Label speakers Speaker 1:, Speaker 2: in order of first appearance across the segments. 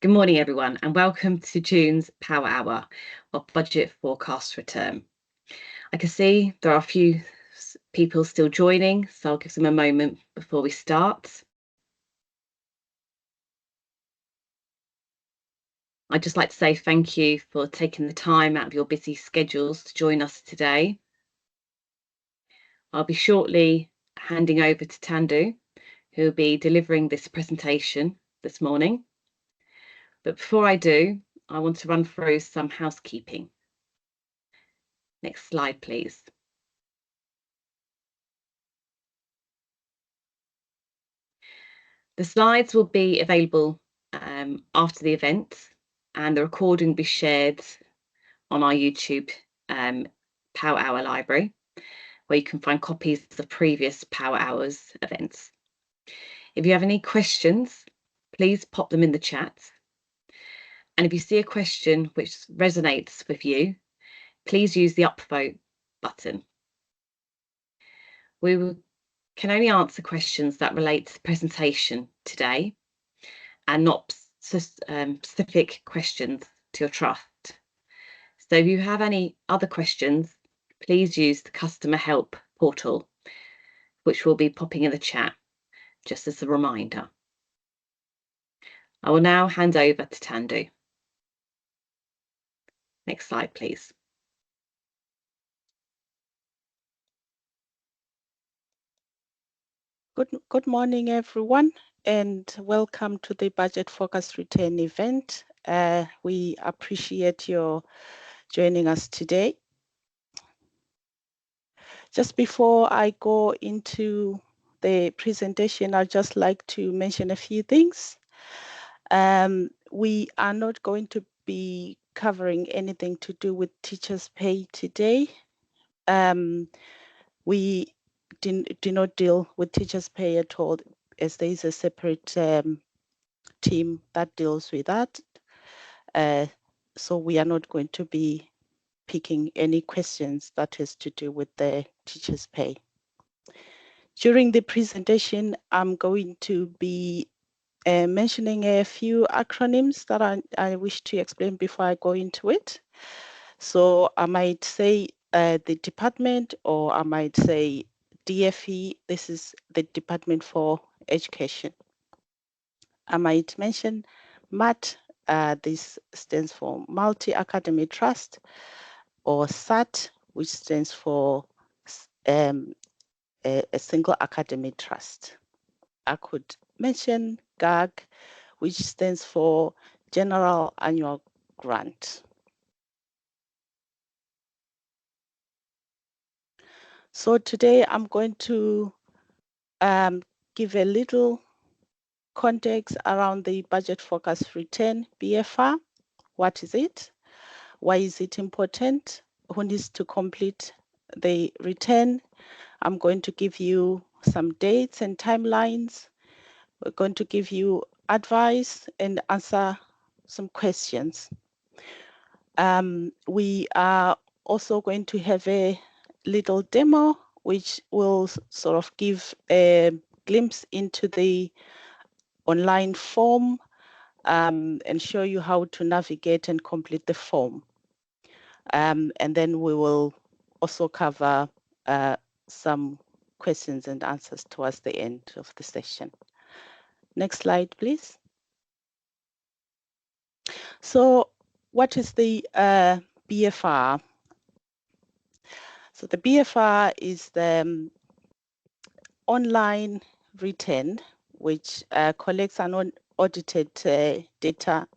Speaker 1: Good morning, everyone, and welcome to June's Power Hour of Budget Forecast Return. I can see there are a few people still joining, so I'll give them a moment before we start. I'd just like to say thank you for taking the time out of your busy schedules to join us today. I'll be shortly handing over to Tandu, who will be delivering this presentation this morning. But before I do, I want to run through some housekeeping. Next slide, please. The slides will be available after the event, and the recording will be shared on our YouTube Power Hour library, where you can find copies of previous Power Hours events. If you have any questions, please pop them in the chat. And if you see a question which resonates with you, please use the upvote button. We can only answer questions that relate to the presentation today and not specific questions to your trust. So if you have any other questions, please use the customer help portal, which will be popping in the chat, just as a reminder. I will now hand over to Tandu. Next slide, please.
Speaker 2: Good morning, everyone, and welcome to the Budget Focus Return event. We appreciate your joining us today. Just before I go into the presentation, I'd just like to mention a few things. We are not going to be covering anything to do with teachers' pay today. We do not deal with teachers' pay at all, as there is a separate team that deals with that. So we are not going to be picking any questions that has to do with the teachers' pay. During the presentation, I'm going to be mentioning a few acronyms that I wish to explain before I go into it. So I might say the department, or I might say DFE. This is the Department for Education. I might mention MAT. This stands for Multi-Academy Trust, or SAT, which stands for a single academy trust. I could mention GAG, which stands for General Annual Grant. So today I'm going to give a little context around the Budget Focus Return, BFR. What is it? Why is it important? Who needs to complete the return? I'm going to give you some dates and timelines. We're going to give you advice and answer some questions. We are also going to have a little demo, which will sort of give a glimpse into the online form and show you how to navigate and complete the form. And then we will also cover some questions and answers towards the end of the session. Next slide, please. So what is the BFR? So the BFR is the online return, which collects unaudited data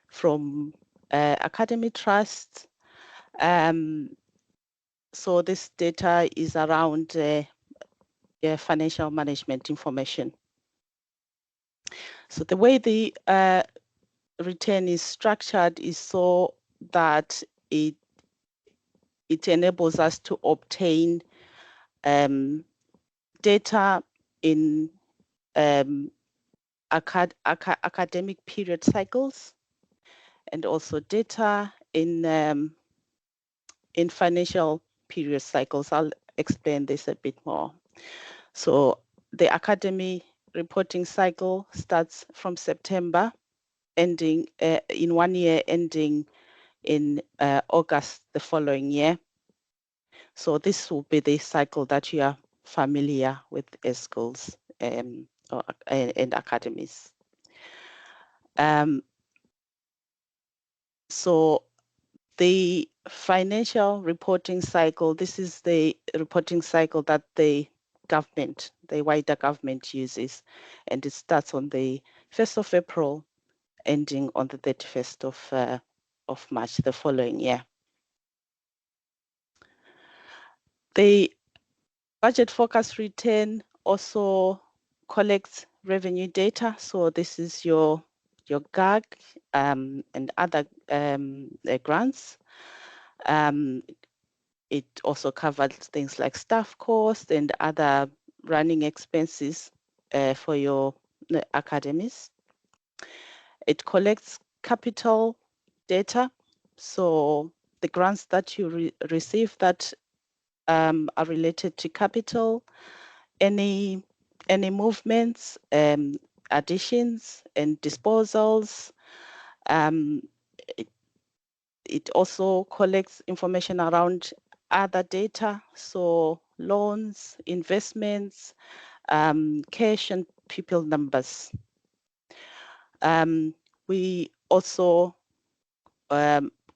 Speaker 2: from academy trusts. So this data is around financial management information. So the way the return is structured is so that it enables us to obtain data in academic period cycles, and also data in financial period cycles. I'll explain this a bit more. So the academy reporting cycle starts from September ending in 1 year ending in August the following year. So this will be the cycle that you are familiar with as schools and academies. So the financial reporting cycle, this is the reporting cycle that the wider government uses, and it starts on the 1st of April, ending on the 31st of March the following year. The budget forecast return also collects revenue data. So this is your GAG and other grants. It also covers things like staff costs and other running expenses for your academies. It collects capital data. So the grants that you receive that are related to capital, any movements, additions and disposals. It also collects information around other data, so loans, investments, cash and pupil numbers. We also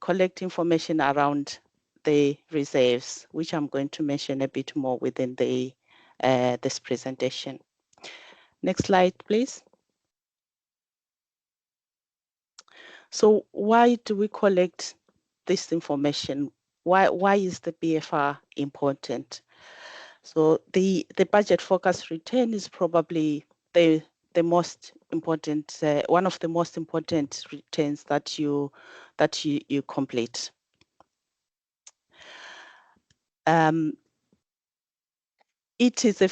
Speaker 2: collect information around the reserves, which I'm going to mention a bit more within this presentation. Next slide, please. So why do we collect this information? Why is the BFR important? So the budget forecast return is probably the most important, one of the most important returns that you complete. It is a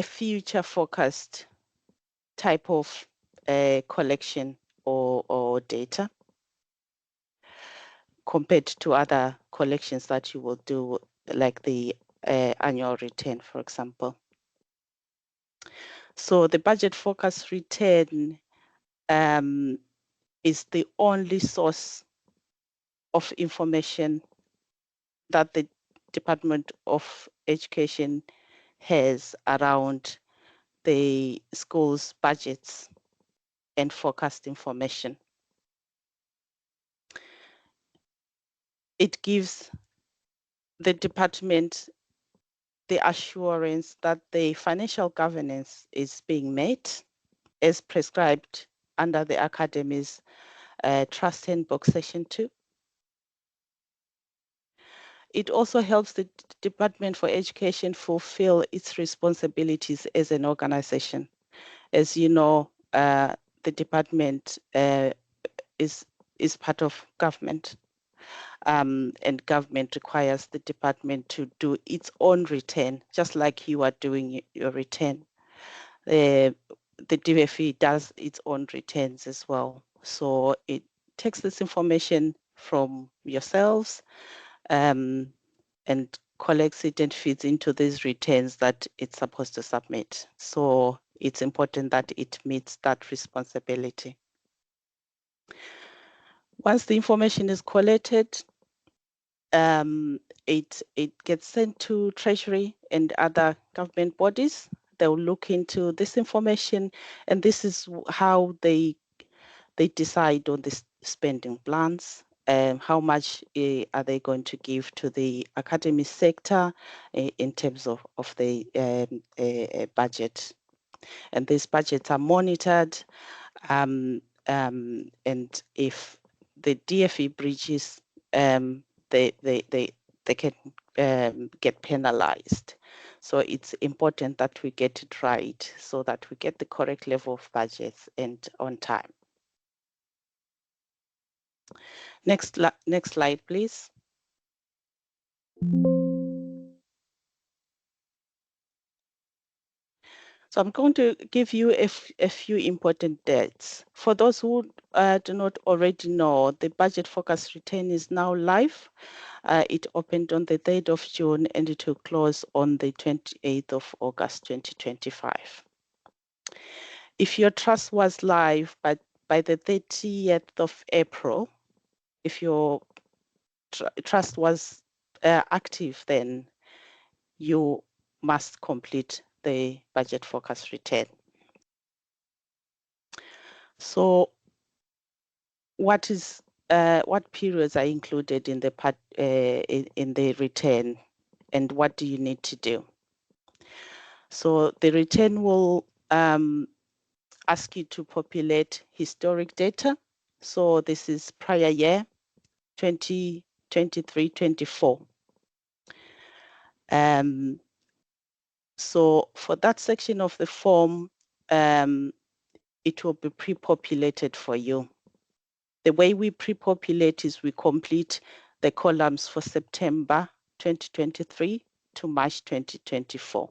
Speaker 2: future focused type of collection or data compared to other collections that you will do, like the annual return, for example. So the budget forecast return is the only source of information that the Department of Education has around the school's budgets and forecast information. It gives the department the assurance that the financial governance is being met as prescribed under the Academy's Trust Handbook Section 2. It also helps the Department for Education fulfill its responsibilities as an organization. As you know, the department is part of government, and government requires the department to do its own return, just like you are doing your return. The DFE does its own returns as well. So it takes this information from yourselves and collects it and feeds into these returns that it's supposed to submit. So it's important that it meets that responsibility. Once the information is collected, it gets sent to Treasury and other government bodies. They'll look into this information, and this is how they decide on the spending plans. How much are they going to give to the academic sector in terms of the budget? And these budgets are monitored, and if the DFE breaches, they can get penalized. So it's important that we get it right so that we get the correct level of budgets and on time. Next slide, please. So I'm going to give you a few important dates. For those who do not already know, the budget forecast return is now live. It opened on the 3rd of June and it will close on the 28th of August 2025. if your trust was live, but by the 30th of April, if your trust was active, then you must complete the budget forecast return. So what periods are included in the return, and what do you need to do? So the return will ask you to populate historic data. So this is prior year, 2023-24. So for that section of the form, it will be pre-populated for you. The way we pre-populate is we complete the columns for September 2023 to March 2024.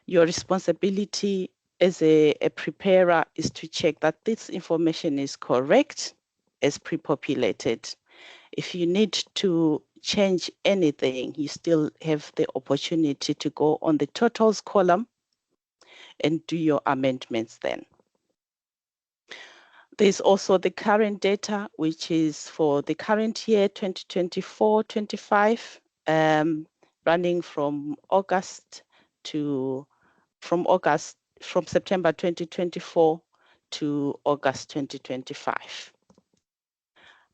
Speaker 2: Your responsibility as a preparer is to check that this information is correct as pre-populated. If you need to change anything, you still have the opportunity to go on the totals column and do your amendments then. There's also the current data, which is for the current year, 2024-25, running from September 2024 to August 2025.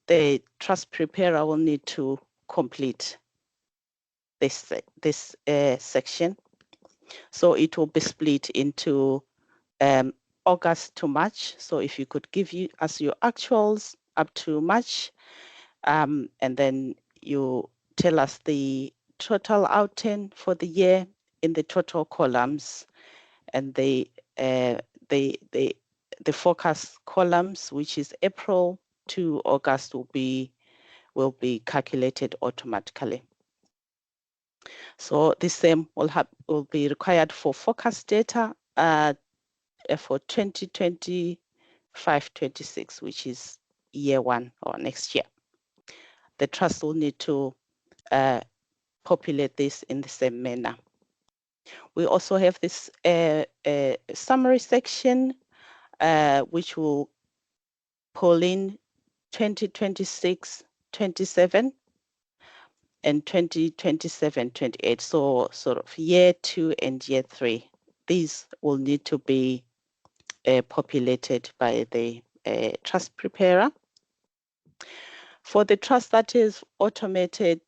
Speaker 2: The trust preparer will need to complete this section. So it will be split into August to March. So if you could give us your actuals up to March, and then you tell us the total outturn for the year in the total columns, and the forecast columns, which is April to August, will be calculated automatically. So the same will be required for forecast data for 2025-26, which is year one or next year. The trust will need to populate this in the same manner. We also have this summary section, which will pull in 2026-27 and 2027-28. So sort of year 2 and year 3. These will need to be populated by the trust preparer. For the trust that is automated,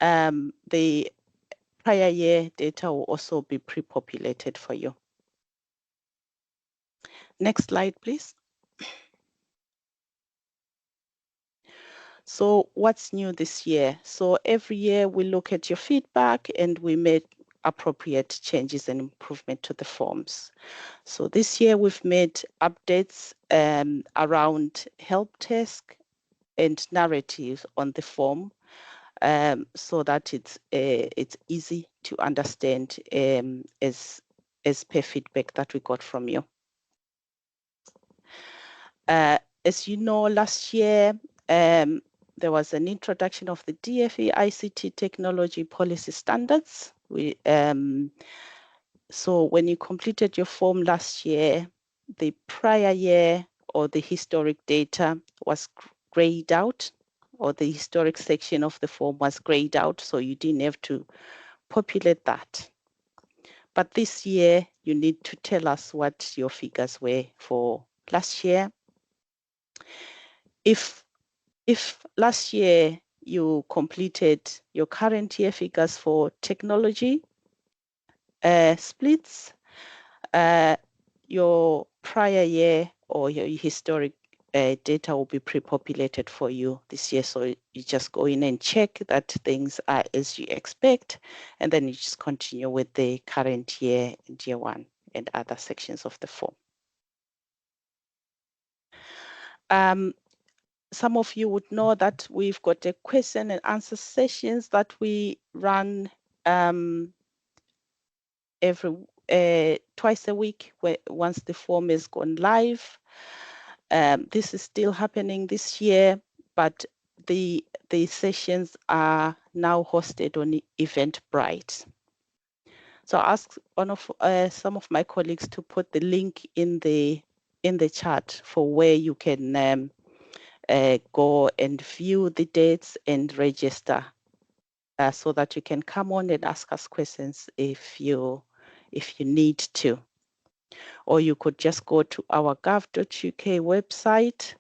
Speaker 2: the prior year data will also be pre-populated for you. Next slide, please. So what's new this year? So every year we look at your feedback and we make appropriate changes and improvement to the forms. So this year we've made updates around help desk and narratives on the form, so that it's easy to understand as per feedback that we got from you. As you know, last year there was an introduction of the DFE ICT technology policy standards. So when you completed your form last year, the prior year or the historic data was grayed out, or the historic section of the form was grayed out, so you didn't have to populate that. But this year, you need to tell us what your figures were for last year. If last year you completed your current year figures for technology splits, your prior year or your historic data will be pre-populated for you this year. So you just go in and check that things are as you expect, and then you just continue with the current year and year one and other sections of the form. Some of you would know that we've got a question and answer sessions that we run twice a week once the form has gone live. This is still happening this year, but the sessions are now hosted on Eventbrite. So I ask some of my colleagues to put the link in the chat for where you can go and view the dates and register, so that you can come on and ask us questions if you need to. Or you could just go to our gov.uk website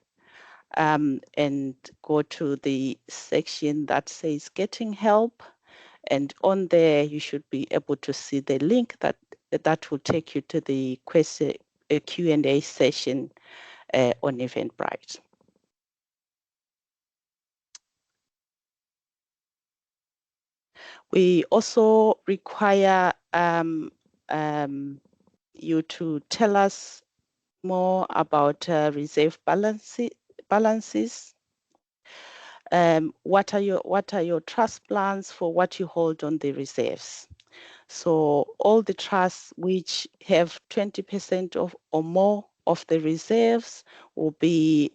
Speaker 2: and go to the section that says Getting Help. And on there, you should be able to see the link that will take you to the Q&A session on Eventbrite. We also require you to tell us more about reserve balances. What are your trust plans for what you hold on the reserves? So all the trusts which have 20% of or more of the reserves will be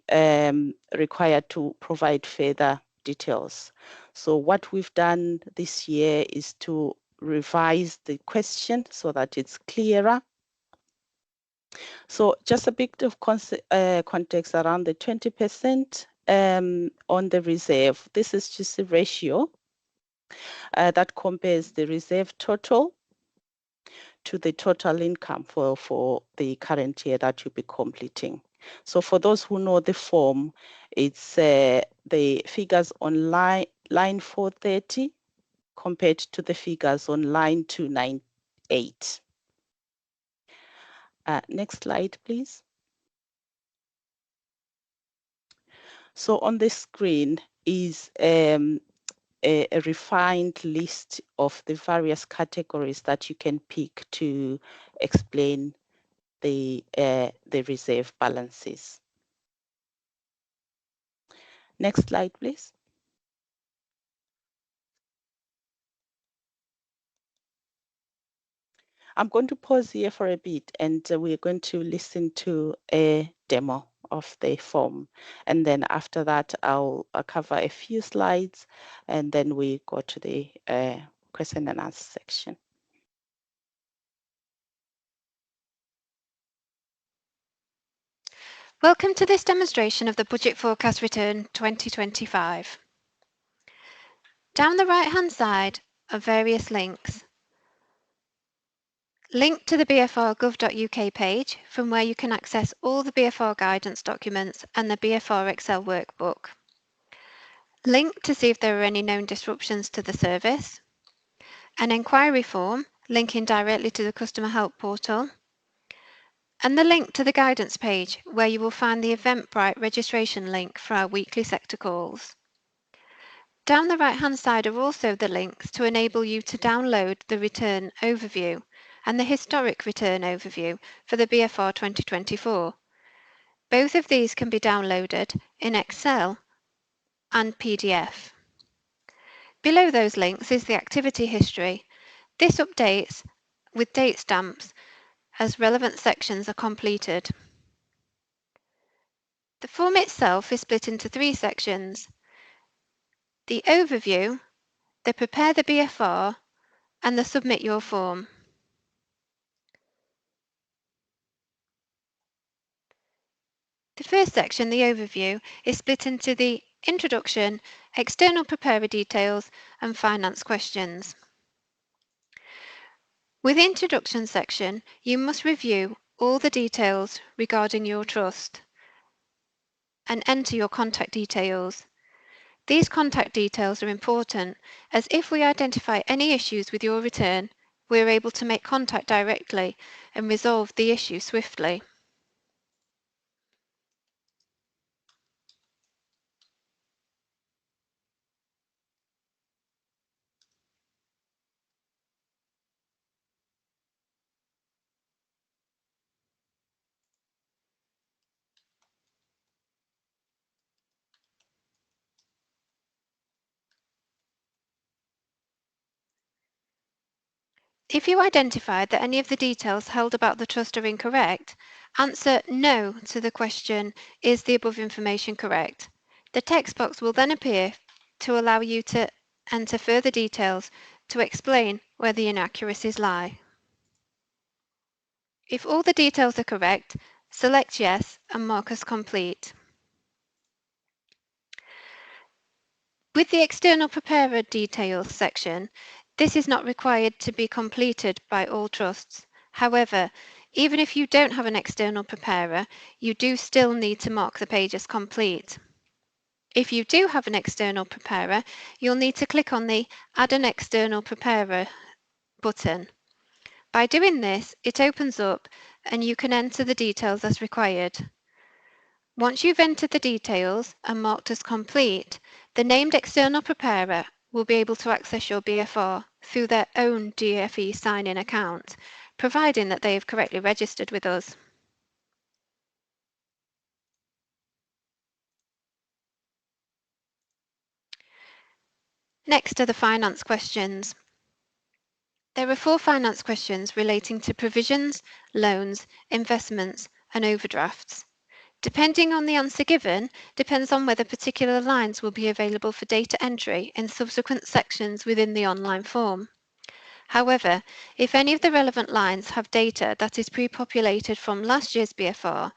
Speaker 2: required to provide further details. So what we've done this year is to revise the question so that it's clearer. So just a bit of context around the 20% on the reserve. This is just a ratio that compares the reserve total to the total income for the current year that you'll be completing. So for those who know the form, it's the figures on line 430 compared to the figures on line 298. Next slide, please. So on the screen is a refined list of the various categories that you can pick to explain the reserve balances. Next slide, please. I'm going to pause here for a bit and we're going to listen to a demo of the form. And then after that, I'll cover a few slides and then we go to the question and answer section.
Speaker 3: Welcome to this demonstration of the Budget Forecast Return 2025. Down the right-hand side are various links. Link to the BFR gov.uk page from where you can access all the BFR guidance documents and the BFR Excel workbook. Link to see if there are any known disruptions to the service. An enquiry form linking directly to the Customer Help portal. And the link to the guidance page where you will find the Eventbrite registration link for our weekly sector calls. Down the right-hand side are also the links to enable you to download the return overview and the historic return overview for the BFR 2024. Both of these can be downloaded in Excel and PDF. Below those links is the activity history. This updates with date stamps as relevant sections are completed. The form itself is split into 3 sections: the overview, the prepare the BFR, and the submit your form. The first section, the overview, is split into the introduction, external preparer details, and finance questions. With the introduction section, you must review all the details regarding your trust and enter your contact details. These contact details are important, as if we identify any issues with your return, we are able to make contact directly and resolve the issue swiftly. If you identify that any of the details held about the trust are incorrect, answer no to the question, is the above information correct? The text box will then appear to allow you to enter further details to explain where the inaccuracies lie. If all the details are correct, select Yes and mark as complete. With the External Preparer Details section, this is not required to be completed by all trusts. However, even if you don't have an external preparer, you do still need to mark the page as complete. If you do have an external preparer, you'll need to click on the Add an External Preparer button. By doing this, it opens up and you can enter the details as required. Once you've entered the details and marked as complete, the named external preparer will be able to access your BFR through their own DFE sign-in account, providing that they have correctly registered with us. Next are the finance questions. There are 4 finance questions relating to provisions, loans, investments, and overdrafts. Depending on the answer given, depends on whether particular lines will be available for data entry in subsequent sections within the online form. However, if any of the relevant lines have data that is pre-populated from last year's BFR,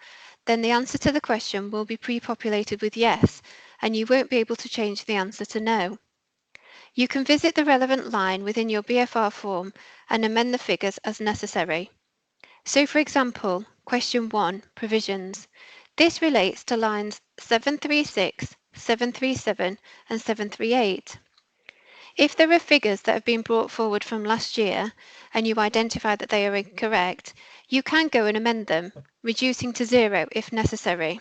Speaker 3: then the answer to the question will be pre-populated with yes, and you won't be able to change the answer to no. You can visit the relevant line within your BFR form and amend the figures as necessary. So for example, question 1, provisions. This relates to lines 736, 737 and 738. If there are figures that have been brought forward from last year and you identify that they are incorrect, you can go and amend them, reducing to 0 if necessary.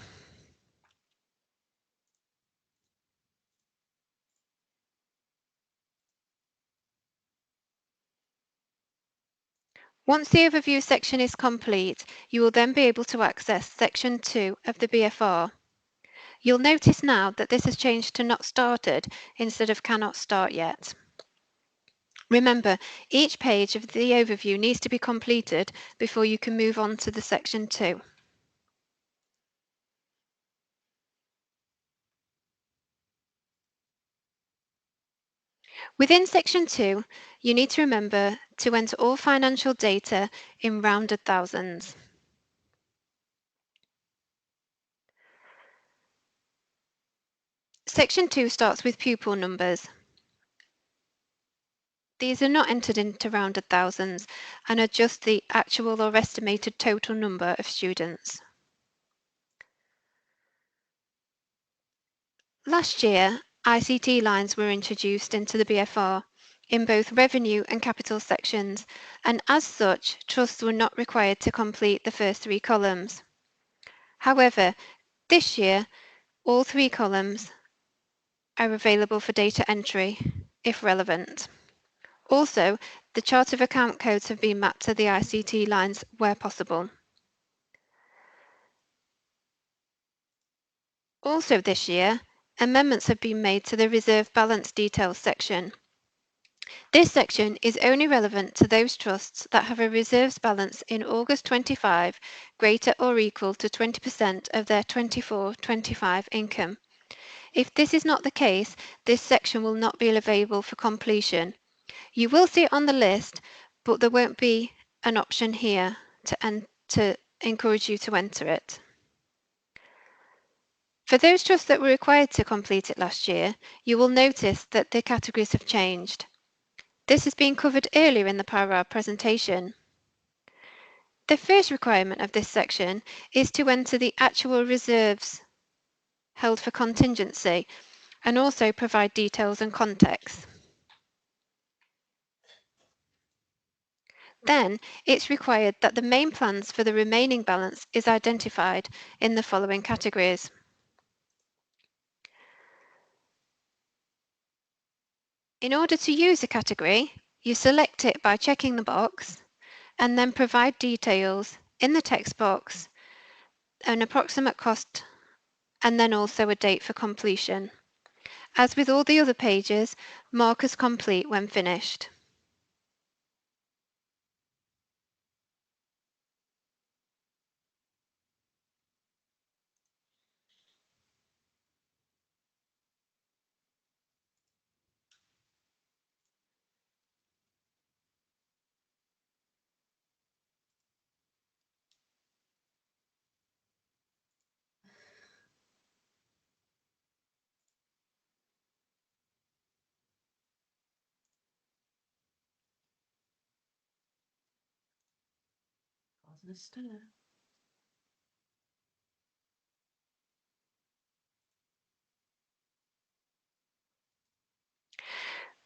Speaker 3: Once the overview section is complete, you will then be able to access section 2 of the BFR. You'll notice now that this has changed to not started instead of cannot start yet. Remember, each page of the overview needs to be completed before you can move on to the section 2. Within section 2, you need to remember to enter all financial data in rounded thousands. Section 2 starts with pupil numbers. These are not entered into rounded thousands and are just the actual or estimated total number of students. Last year, ICT lines were introduced into the BFR in both revenue and capital sections, and as such, trusts were not required to complete the first 3 columns. However, this year, all 3 columns are available for data entry, if relevant. Also, the chart of account codes have been mapped to the ICT lines where possible. Also this year, amendments have been made to the reserve balance details section. This section is only relevant to those trusts that have a reserves balance in August 25 greater or equal to 20% of their 24-25 income. If this is not the case, this section will not be available for completion. You will see it on the list, but there won't be an option here to encourage you to enter it. For those trusts that were required to complete it last year, you will notice that the categories have changed. This has been covered earlier in the Power Hour presentation. The first requirement of this section is to enter the actual reserves held for contingency and also provide details and context. Then it's required that the main plans for the remaining balance is identified in the following categories. In order to use a category, you select it by checking the box and then provide details in the text box, an approximate cost, and then also a date for completion. As with all the other pages, mark as complete when finished.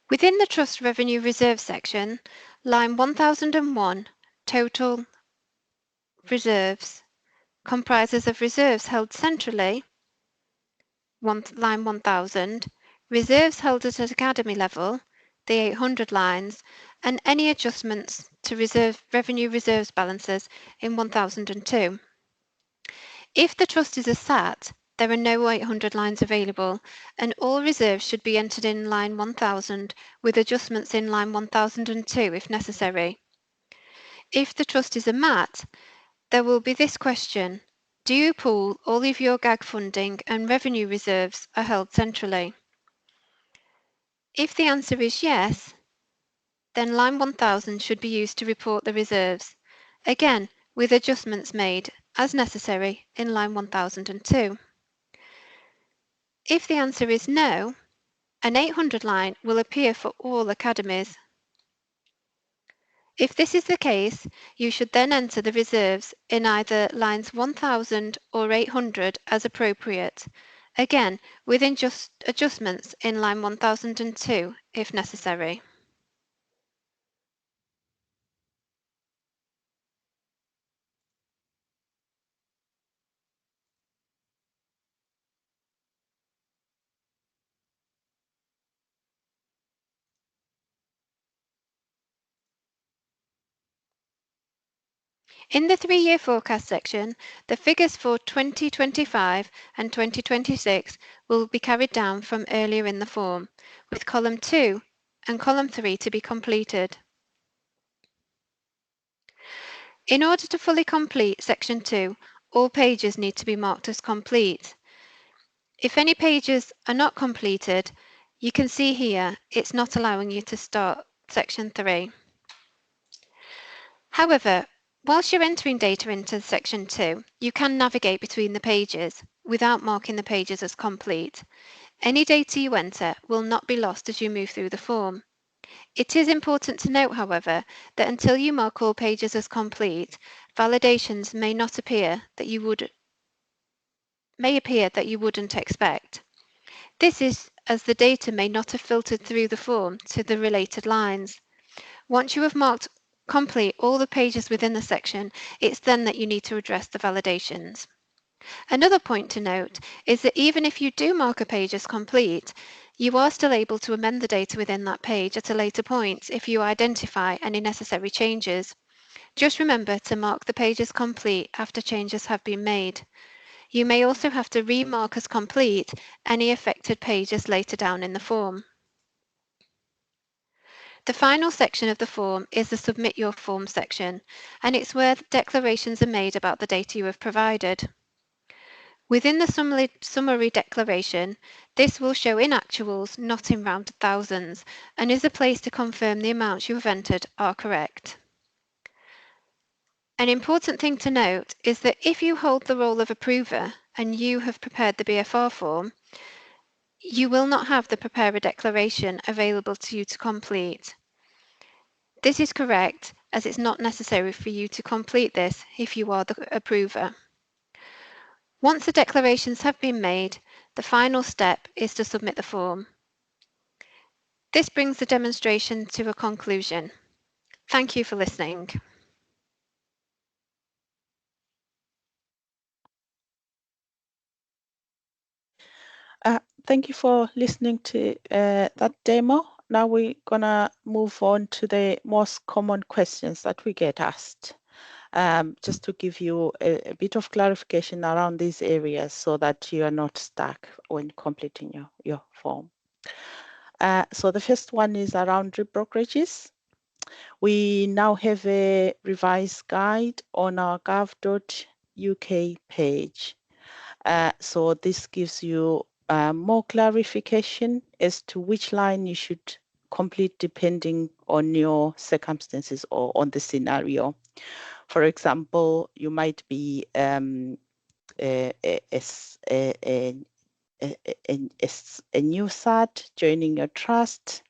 Speaker 3: Within the Trust Revenue Reserve section, line 1001, total reserves, comprises of reserves held centrally, line 1000, reserves held at academy level, the 800 lines, and any adjustments to revenue reserves balances in 1002. If the trust is a SAT, there are no 800 lines available, and all reserves should be entered in line 1000 with adjustments in line 1002 if necessary. If the trust is a MAT, there will be this question: do you pool all of your GAG funding and revenue reserves are held centrally? If the answer is yes, then line 1000 should be used to report the reserves, again with adjustments made as necessary in line 1002. If the answer is no, an 800 line will appear for all academies. If this is the case, you should then enter the reserves in either lines 1000 or 800 as appropriate, again with adjustments in line 1002 if necessary. In the 3-year forecast section, the figures for 2025 and 2026 will be carried down from earlier in the form, with column 2 and column 3 to be completed. In order to fully complete section 2, all pages need to be marked as complete. If any pages are not completed, you can see here it's not allowing you to start section 3. However, whilst you're entering data into section 2, you can navigate between the pages without marking the pages as complete. Any data you enter will not be lost as you move through the form. It is important to note, however, that until you mark all pages as complete, validations may appear that you wouldn't expect. This is as the data may not have filtered through the form to the related lines. Once you have marked complete all the pages within the section, it's then that you need to address the validations. Another point to note is that even if you do mark a page as complete, you are still able to amend the data within that page at a later point if you identify any necessary changes. Just remember to mark the page as complete after changes have been made. You may also have to remark as complete any affected pages later down in the form. The final section of the form is the Submit Your Form section, and it's where declarations are made about the data you have provided. Within the summary declaration, this will show in actuals, not in rounded thousands, and is a place to confirm the amounts you have entered are correct. An important thing to note is that if you hold the role of approver and you have prepared the BFR form, you will not have the preparer declaration available to you to complete. This is correct, as it's not necessary for you to complete this if you are the approver. Once the declarations have been made, the final step is to submit the form. This brings the demonstration to a conclusion. Thank you for listening.
Speaker 2: Thank you for listening to that demo. Now we're gonna move on to the most common questions that we get asked. Just to give you a bit of clarification around these areas so that you are not stuck when completing your form. So the first one is around rebrokerages. We now have a revised guide on our gov.uk page. So this gives you more clarification as to which line you should complete depending on your circumstances or on the scenario. For example, you might be a new SAT joining your trust,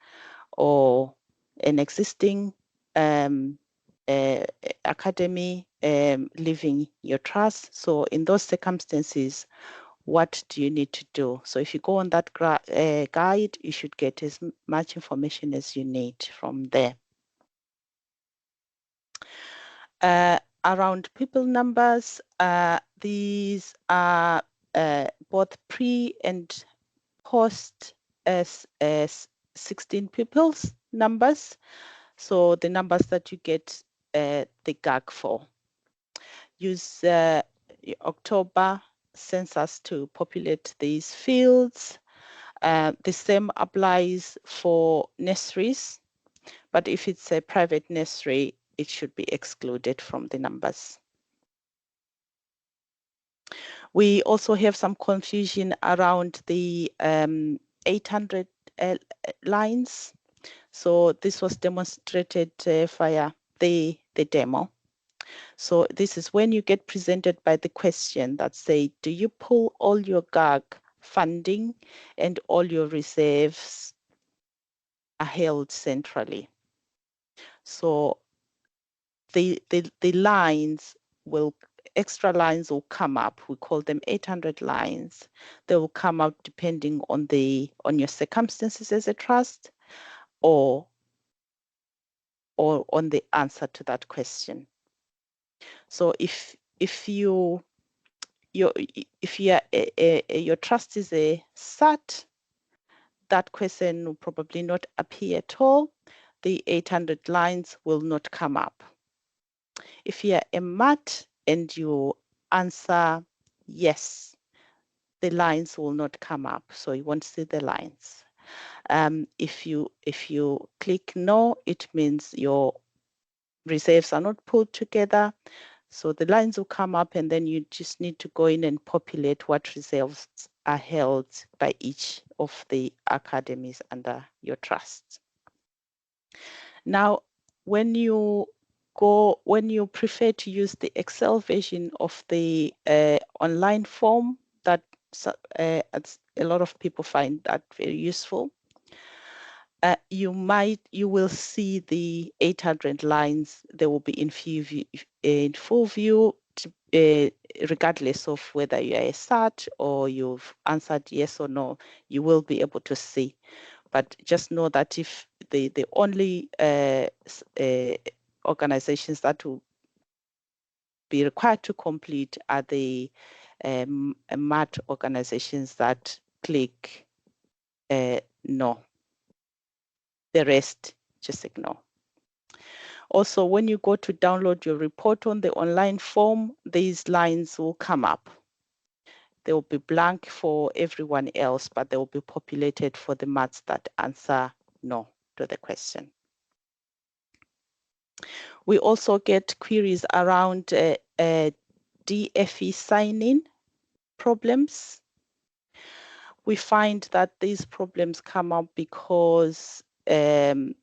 Speaker 2: or an existing academy leaving your trust. So in those circumstances, what do you need to do? So if you go on that guide, you should get as much information as you need from there. Around people numbers, these are both pre and post as 16 pupils numbers. So the numbers that you get the GAG for. Use October census to populate these fields. The same applies for nurseries, but if it's a private nursery, it should be excluded from the numbers. We also have some confusion around the 800 lines. So this was demonstrated via the demo. So this is when you get presented by the question that say, do you pull all your GAG funding and all your reserves are held centrally? So the lines will, extra lines will come up. We call them 800 lines. They will come out depending on your circumstances as a trust or on the answer to that question. So if your trust is a SAT, that question will probably not appear at all. The 800 lines will not come up. If you're a MAT and you answer yes, the lines will not come up, so you won't see the lines. If you click no, it means your reserves are not pulled together. So the lines will come up and then you just need to go in and populate what reserves are held by each of the academies under your trust. Now, when you prefer to use the Excel version of the online form, that a lot of people find that very useful. You will see the 800 lines. They will be in full view, regardless of whether you are a SAT or you've answered yes or no. You will be able to see. But just know that if the only organizations that will be required to complete are the MAT organizations that click no. The rest, just ignore. Also, when you go to download your report on the online form, these lines will come up. They will be blank for everyone else, but they will be populated for the MATs that answer no to the question. We also get queries around DFE sign-in problems. We find that these problems come up because a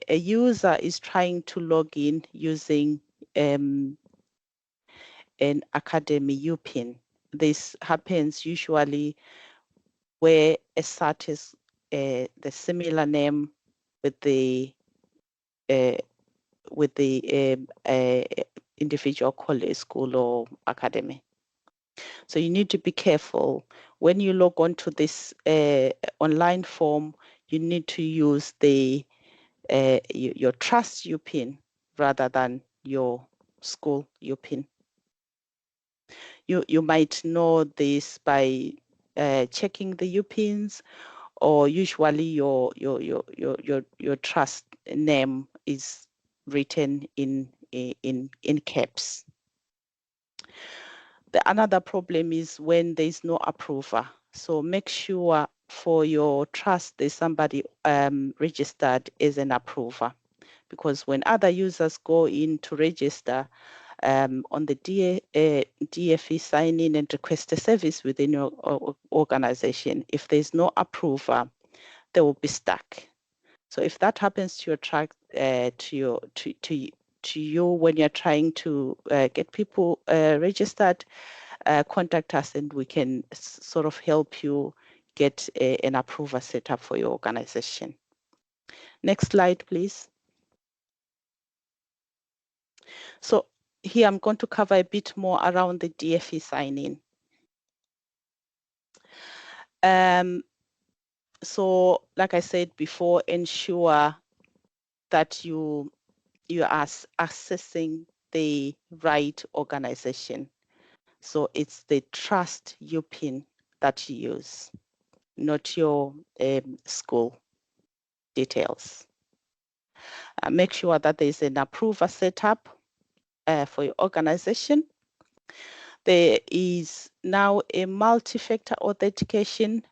Speaker 2: user is trying to log in using an academy UPIN. This happens usually where a SAT is the similar name with the individual college, school, or academy. So you need to be careful when you log on to this online form. You need to use your trust UPIN rather than your school UPIN. You might know this by checking the UPINs, or usually your trust name is written in caps. Another problem is when there is no approver. So make sure for your trust there's somebody registered as an approver, because when other users go in to register on the DFE sign in and request a service within your organization, if there's no approver, they will be stuck. So if that happens to your track, to you when you're trying to get people registered, contact us and we can sort of help you get an approver set up for your organization. Next slide, please. So here I'm going to cover a bit more around the DFE sign-in. So like I said before, ensure that you are accessing the right organization. So it's the trust UPIN that you use, not your school details. Make sure that there's an approver set up for your organization. There is now a multi-factor authentication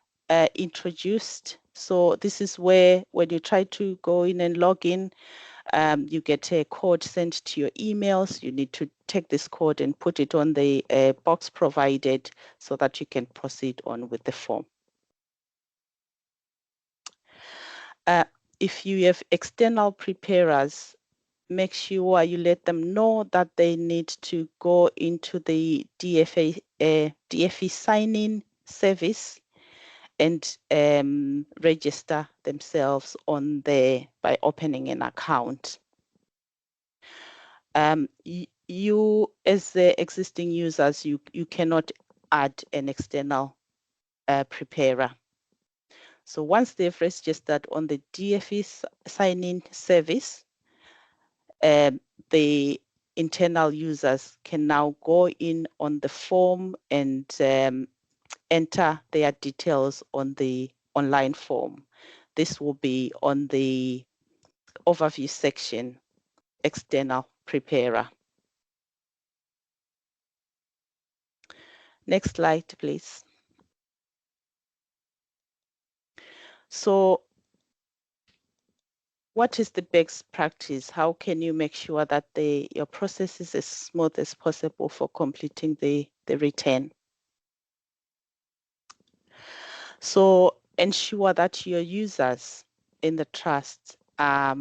Speaker 2: introduced. So this is where when you try to go in and log in, you get a code sent to your emails. You need to take this code and put it on the box provided so that you can proceed on with the form. If you have external preparers, make sure you let them know that they need to go into the DFE sign-in service and register themselves on there by opening an account. You as the existing users, you cannot add an external preparer. So once they've registered on the DFE sign-in service, the internal users can now go in on the form and enter their details on the online form. This will be on the overview section, external preparer. Next slide, please. So what is the best practice? How can you make sure that your process is as smooth as possible for completing the return? So ensure that your users in the trust are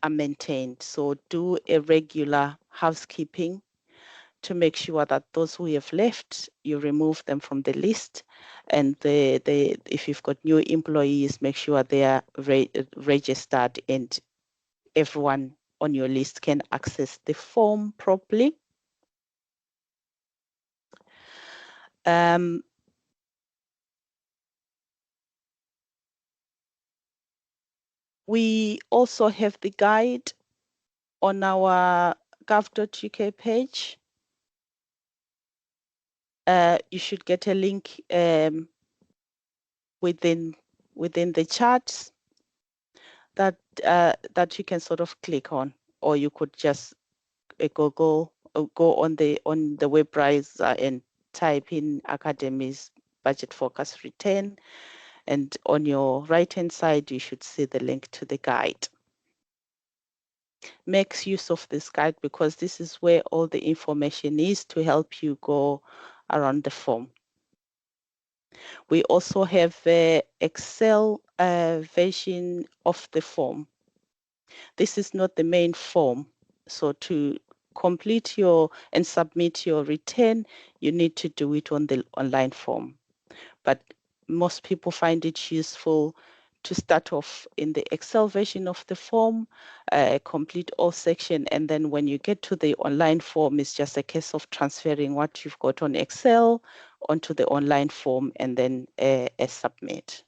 Speaker 2: maintained. So do a regular housekeeping to make sure that those who have left, you remove them from the list. And if you've got new employees, make sure they are registered and everyone on your list can access the form properly. We also have the guide on our gov.uk page. You should get a link within the charts that you can sort of click on, or you could just go on the web browser and type in Academy's budget forecast return, and on your right hand side you should see the link to the guide. Make use of this guide because this is where all the information is to help you go around the form. We also have the Excel version of the form. This is not the main form. So to complete and submit your return, you need to do it on the online form. But most people find it useful to start off in the Excel version of the form, complete all section, and then when you get to the online form, it's just a case of transferring what you've got on Excel onto the online form and then submit.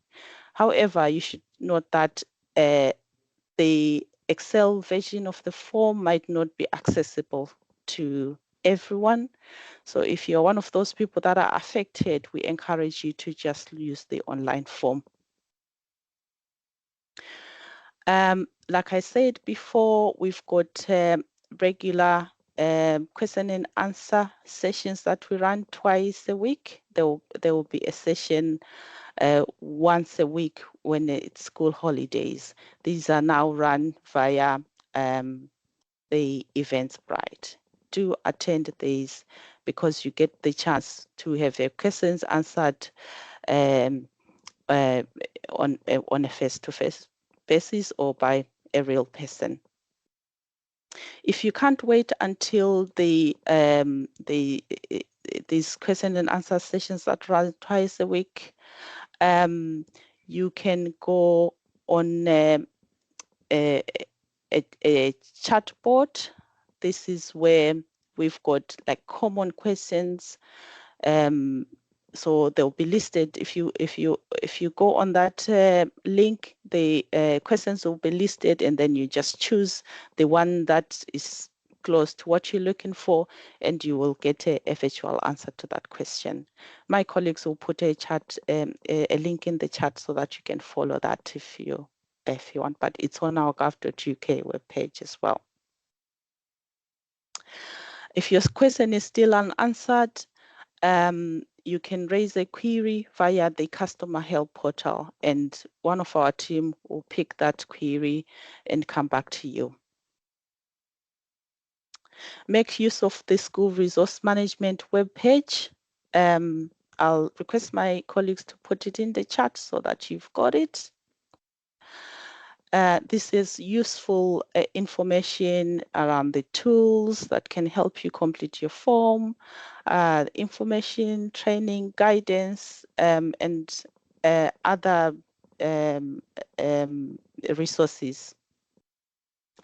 Speaker 2: However, you should note that the Excel version of the form might not be accessible to everyone. So if you're one of those people that are affected, we encourage you to just use the online form. Like I said before, we've got regular question and answer sessions that we run twice a week. There will be a session once a week when it's school holidays. These are now run via the Eventbrite. Do attend these because you get the chance to have your questions answered on a face-to-face basis or by a real person. If you can't wait until these question and answer sessions that run twice a week, you can go on a chat board. This is where we've got like common questions. So they'll be listed. If you go on that link, the questions will be listed, and then you just choose the one that is close to what you're looking for, and you will get a virtual answer to that question. My colleagues will put a chat, a link in the chat so that you can follow that if you want, but it's on our gov.uk webpage as well. If your question is still unanswered, you can raise a query via the customer help portal, and one of our team will pick that query and come back to you. Make use of the school resource management webpage. I'll request my colleagues to put it in the chat so that you've got it. This is useful information around the tools that can help you complete your form, information, training, guidance, and other resources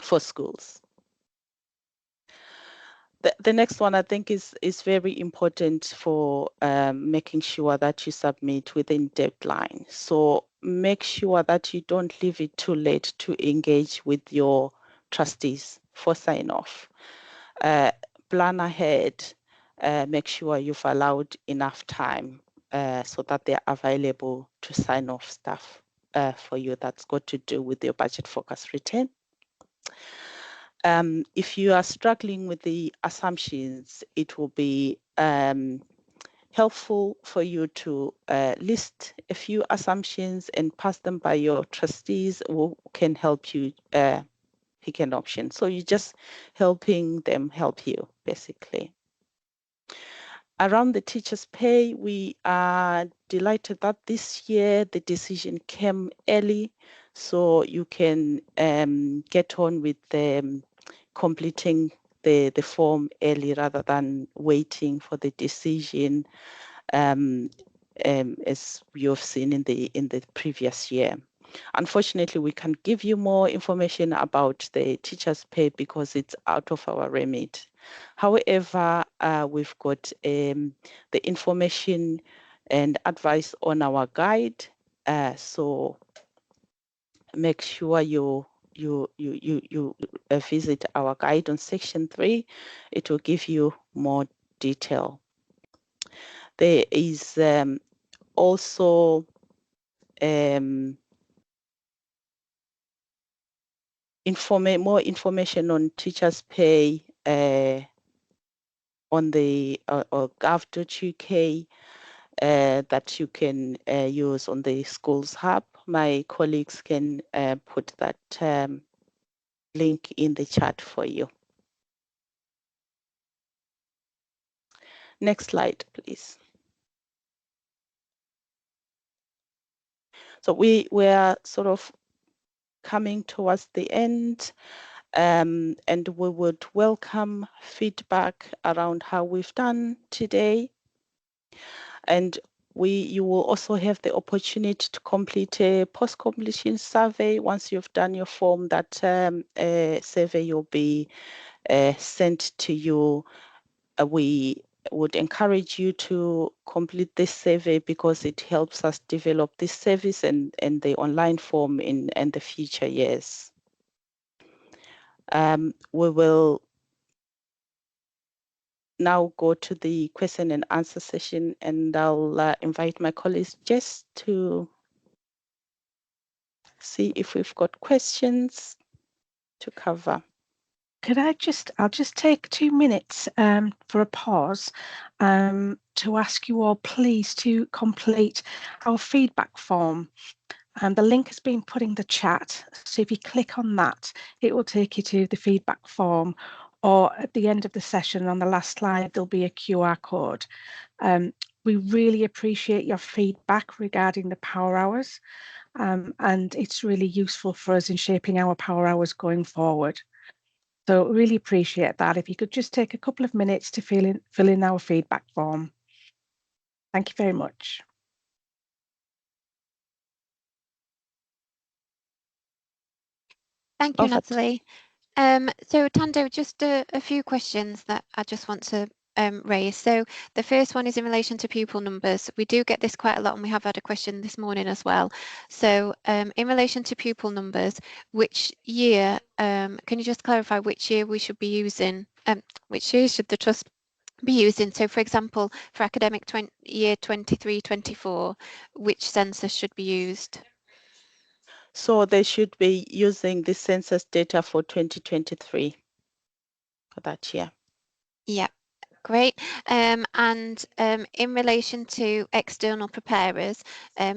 Speaker 2: for schools. The next one I think is very important for making sure that you submit within deadline. So make sure that you don't leave it too late to engage with your trustees for sign off. Plan ahead, make sure you've allowed enough time so that they're available to sign off stuff for you that's got to do with your budget focus return. If you are struggling with the assumptions, it will be helpful for you to list a few assumptions and pass them by your trustees who can help you pick an option. So you're just helping them help you, basically. Around the teachers' pay, we are delighted that this year the decision came early, so you can get on with completing the form early rather than waiting for the decision, as you've seen in the previous year. Unfortunately, we can't give you more information about the teachers' pay because it's out of our remit. However, we've got the information and advice on our guide, so make sure you visit our guide on section 3. It will give you more detail. There is also more information on teachers' pay on the gov.uk that you can use on the schools hub. My colleagues can put that link in the chat for you. Next slide, please. So we are sort of coming towards the end, and we would welcome feedback around how we've done today. And you will also have the opportunity to complete a post-completion survey. Once you've done your form, that survey will be sent to you. We would encourage you to complete this survey because it helps us develop this service and the online form in the future years. We will now go to the question and answer session, and I'll invite my colleagues just to see if we've got questions to cover.
Speaker 4: I'll just take 2 minutes for a pause to ask you all please to complete our feedback form. The link has been put in the chat, so if you click on that, it will take you to the feedback form, or at the end of the session on the last slide, there'll be a QR code. We really appreciate your feedback regarding the power hours, and it's really useful for us in shaping our power hours going forward. So really appreciate that. If you could just take a couple of minutes to fill in our feedback form. Thank you very much.
Speaker 3: Thank you,
Speaker 2: Over to-
Speaker 3: Natalie. So Tando, just a few questions that I just want to raise. So the first one is in relation to pupil numbers. We do get this quite a lot, and we have had a question this morning as well. So in relation to pupil numbers, which year, can you just clarify which year we should be using, which year should the trust be using? So for example, for academic year 23-24, which census should be used?
Speaker 2: So they should be using the census data for 2023 for that year.
Speaker 3: Yeah. Great. And in relation to external preparers,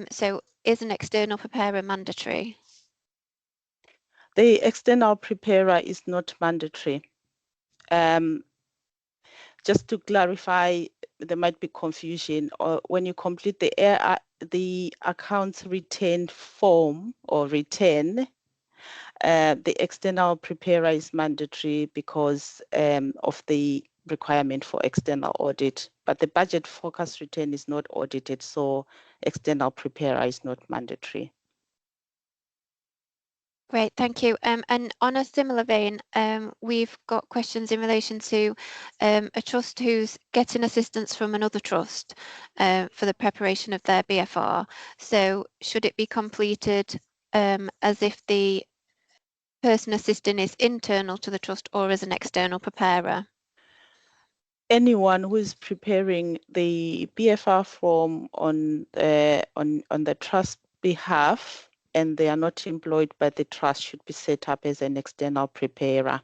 Speaker 3: so is an external preparer mandatory?
Speaker 2: The external preparer is not mandatory. Just to clarify, there might be confusion. Or when you complete the accounts return form or return, the external preparer is mandatory because of the requirement for external audit, but the budget focus return is not audited, so external preparer is not mandatory.
Speaker 3: Great, thank you. And on a similar vein, we've got questions in relation to a trust who's getting assistance from another trust for the preparation of their BFR. So should it be completed as if the person assisting is internal to the trust or as an external preparer?
Speaker 2: Anyone who is preparing the BFR form on the trust behalf and they are not employed by the trust should be set up as an external preparer.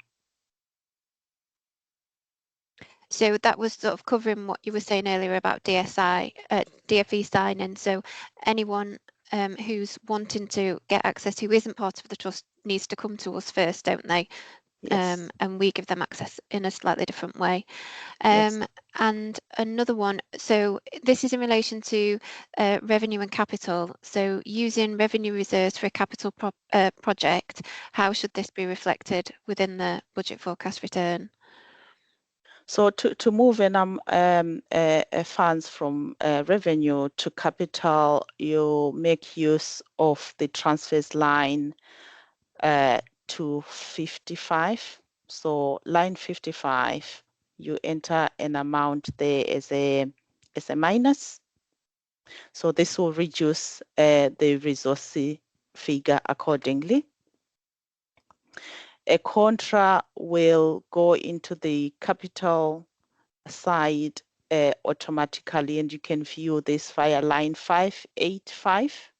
Speaker 3: So that was sort of covering what you were saying earlier about DFE signing. So anyone who's wanting to get access who isn't part of the trust needs to come to us first, don't they?
Speaker 2: Yes.
Speaker 3: And we give them access in a slightly different way.
Speaker 2: Yes.
Speaker 3: And another one, so this is in relation to revenue and capital. So using revenue reserves for a capital project, how should this be reflected within the budget forecast return?
Speaker 2: So to move funds from revenue to capital, you make use of the transfers line to 55. So line 55, you enter an amount there as a minus. So this will reduce the resource figure accordingly. A contra will go into the capital side automatically, and you can view this via line 585.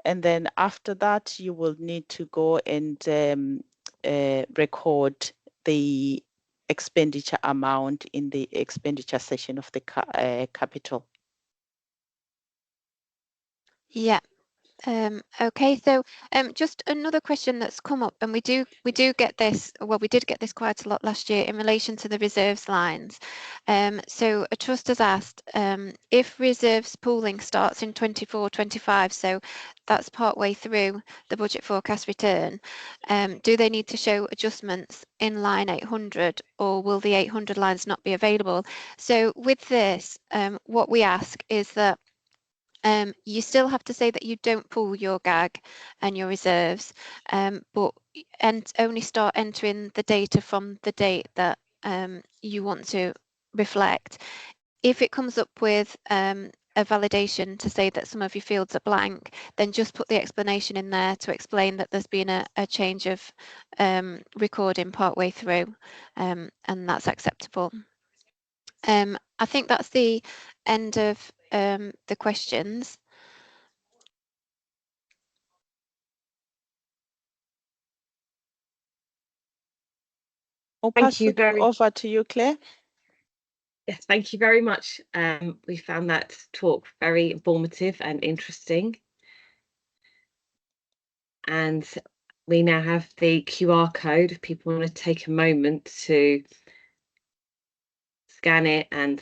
Speaker 2: And then after that, you will need to go and record the expenditure amount in the expenditure section of the capital.
Speaker 3: Yeah. Okay, so just another question that's come up, and we do get this, well, we did get this quite a lot last year in relation to the reserves lines. So a trust has asked if reserves pooling starts in 24-25, so that's part way through the budget forecast return, do they need to show adjustments in line 800, or will the 800 lines not be available? So with this, what we ask is that you still have to say that you don't pull your GAG and your reserves, but only start entering the data from the date that you want to reflect. If it comes up with a validation to say that some of your fields are blank, then just put the explanation in there to explain that there's been a change of recording partway through, and that's acceptable. I think that's the end of the questions.
Speaker 2: I'll
Speaker 1: Thank
Speaker 2: pass
Speaker 1: you
Speaker 2: it
Speaker 1: very
Speaker 2: over to you, Claire.
Speaker 1: Yes, thank you very much. We found that talk very informative and interesting. And we now have the QR code if people want to take a moment to scan it and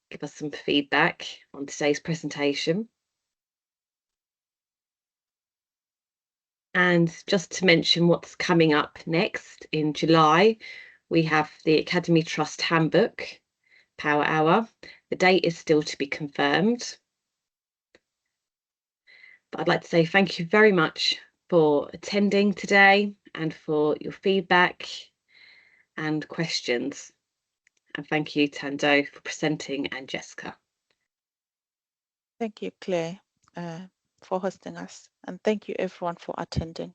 Speaker 1: give us some feedback on today's presentation. And just to mention what's coming up next in July, we have the Academy Trust Handbook Power Hour. The date is still to be confirmed. But I'd like to say thank you very much for attending today and for your feedback and questions. And thank you, Tando, for presenting, and Jessica.
Speaker 2: Thank you, Claire, for hosting us. And thank you, everyone, for attending.